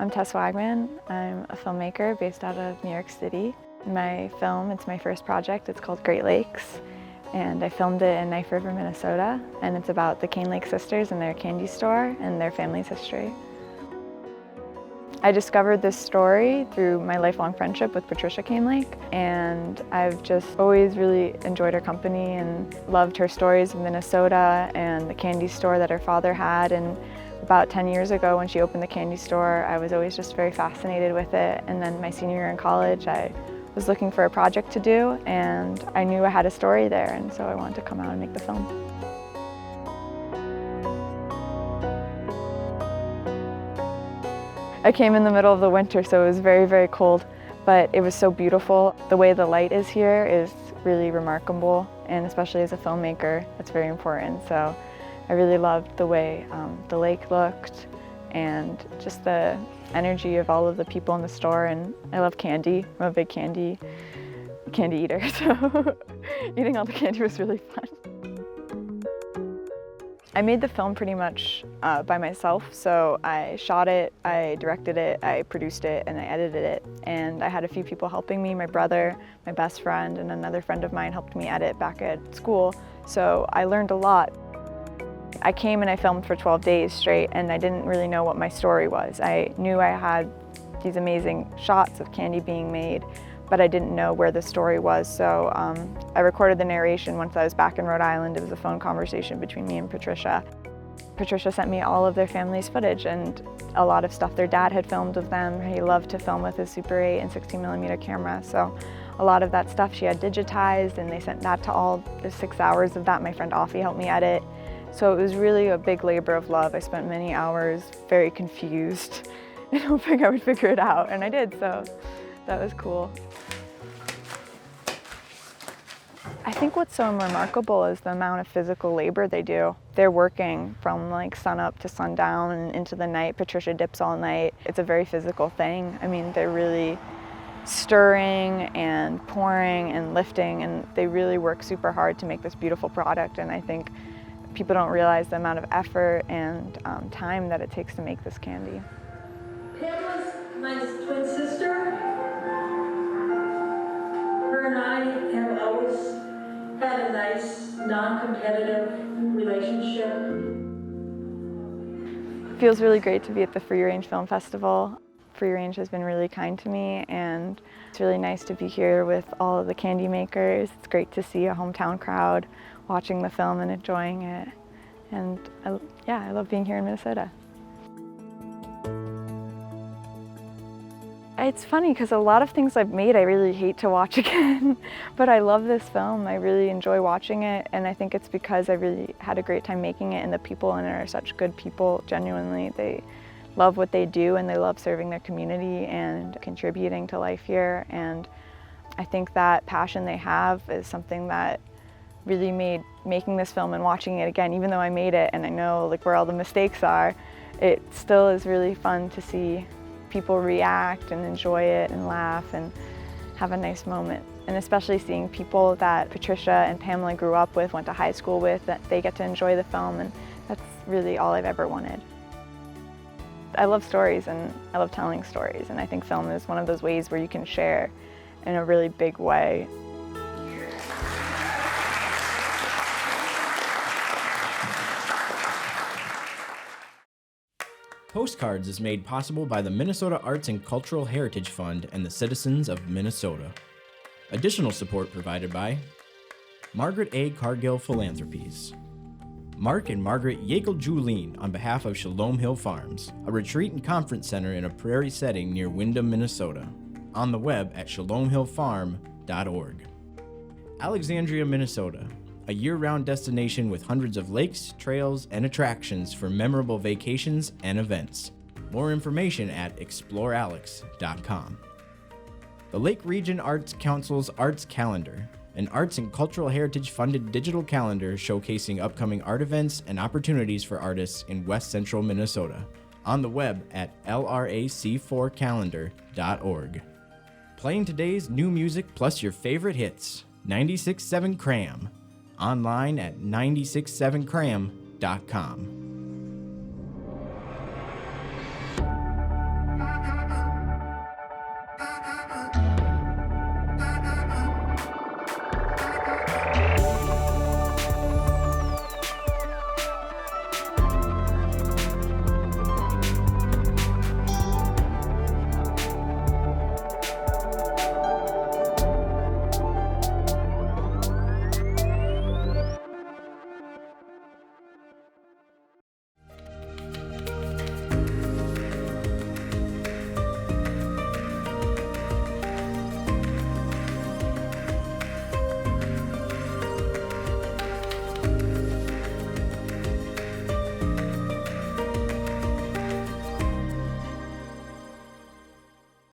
I'm Tess Wagman. I'm a filmmaker based out of New York City. My film, it's my first project, it's called Great Lakes, and I filmed it in Knife River, Minnesota, and it's about the Cane Lake sisters and their candy store and their family's history. I discovered this story through my lifelong friendship with Patricia Cane Lake, and I've just always really enjoyed her company and loved her stories of Minnesota and the candy store that her father had. And about 10 years ago when she opened the candy store, I was always just very fascinated with it. And then my senior year in college, I was looking for a project to do, and I knew I had a story there, and so I wanted to come out and make the film. I came in the middle of the winter, so it was very, very cold, but it was so beautiful. The way the light is here is really remarkable, and especially as a filmmaker, that's very important. So I really loved the way the lake looked and just the energy of all of the people in the store. And I love candy. I'm a big candy eater, so eating all the candy was really fun. I made the film pretty much by myself, so I shot it, I directed it, I produced it, and I edited it. And I had a few people helping me. My brother, my best friend, and another friend of mine helped me edit back at school, so I learned a lot. I came and I filmed for 12 days straight, and I didn't really know what my story was. I knew I had these amazing shots of candy being made, but I didn't know where the story was, so I recorded the narration once I was back in Rhode Island. It was a phone conversation between me and Patricia. Patricia sent me all of their family's footage and a lot of stuff their dad had filmed of them. He loved to film with his Super 8 and 16mm camera, so a lot of that stuff she had digitized, and they sent that to all the 6 hours of that. My friend Offie helped me edit. So it was really a big labor of love. I spent many hours very confused and hoping I would figure it out, and I did, so that was cool. I think what's so remarkable is the amount of physical labor they do. They're working from like sun up to sundown and into the night. Patricia dips all night. It's a very physical thing. I mean, they're really stirring and pouring and lifting, and they really work super hard to make this beautiful product. And I think people don't realize the amount of effort and time that it takes to make this candy. Pamela's my twin sister. Her and I have always had a nice, non-competitive relationship. It feels really great to be at the Free Range Film Festival. Free Range has been really kind to me, and it's really nice to be here with all of the candy makers. It's great to see a hometown crowd watching the film and enjoying it. And I love being here in Minnesota. It's funny because a lot of things I've made I really hate to watch again, but I love this film. I really enjoy watching it, and I think it's because I really had a great time making it, and the people in it are such good people, genuinely. They love what they do, and they love serving their community and contributing to life here. And I think that passion they have is something that really made making this film and watching it again, even though I made it and I know like where all the mistakes are, it still is really fun to see people react and enjoy it and laugh and have a nice moment. And especially seeing people that Patricia and Pamela grew up with, went to high school with, that they get to enjoy the film, and that's really all I've ever wanted. I love stories and I love telling stories, and I think film is one of those ways where you can share in a really big way. Postcards is made possible by the Minnesota Arts and Cultural Heritage Fund and the citizens of Minnesota. Additional support provided by Margaret A. Cargill Philanthropies, Mark and Margaret Yakel-Julien on behalf of Shalom Hill Farms, a retreat and conference center in a prairie setting near Windham, Minnesota. On the web at shalomhillfarm.org. Alexandria, Minnesota, a year-round destination with hundreds of lakes, trails, and attractions for memorable vacations and events. More information at explorealex.com. The Lake Region Arts Council's Arts Calendar, an arts and cultural heritage funded digital calendar showcasing upcoming art events and opportunities for artists in West Central Minnesota. On the web at lrac4calendar.org. Playing today's new music plus your favorite hits, 96.7 Cram. Online at 967cram.com.